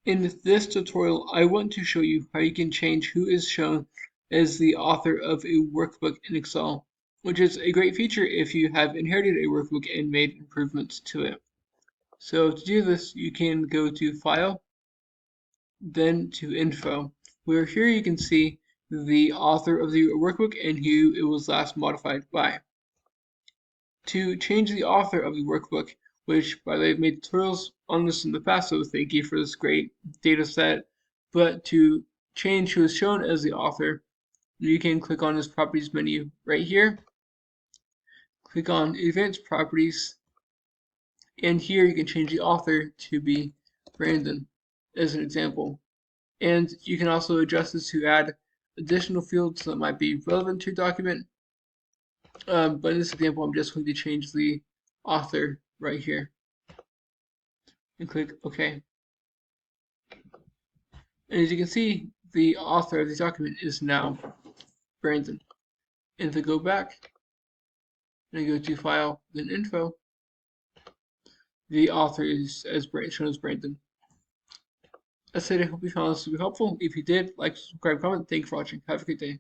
In this tutorial, I want to show you how you can change who is shown as the author of a workbook in Excel, which is a great feature if you have inherited a workbook and made improvements to it. So to do this, you can go to File, then to Info, where here you can see the author of the workbook and who it was last modified by. To change the author of the workbook, which by the way I've made tutorials on this in the past, so thank you for this great data set. But to change who is shown as the author, you can click on this properties menu right here, click on advanced properties, and here you can change the author to be Brandon as an example. And you can also adjust this to add additional fields that might be relevant to your document. But in this example, I'm just going to change the author right here and click OK. And as you can see, the author of the document is now Brandon. And if I go back and I go to File, then Info, the author is shown as Brandon. That's it. I hope you found this to be helpful. If you did, like, subscribe, comment. Thank you for watching. Have a good day.